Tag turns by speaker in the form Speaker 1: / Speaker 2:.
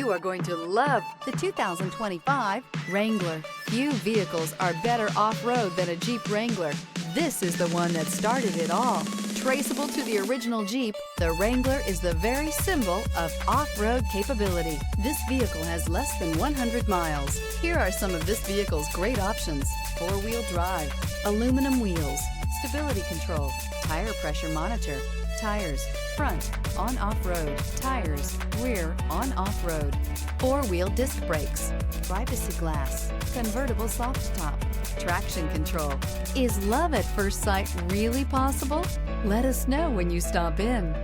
Speaker 1: You are going to love the 2025 Wrangler. Few vehicles are better off-road than a Jeep Wrangler. This is the one that started it all. Traceable to the original Jeep, the Wrangler is the very symbol of off-road capability. This vehicle has less than 100 miles. Here are some of this vehicle's great options: four-wheel drive, aluminum wheels, stability control, tire pressure monitor, tires, front, on-off-road, tires, rear, on-off-road, four-wheel disc brakes, privacy glass, convertible soft top, traction control. Is love at first sight really possible? Let us know when you stop in.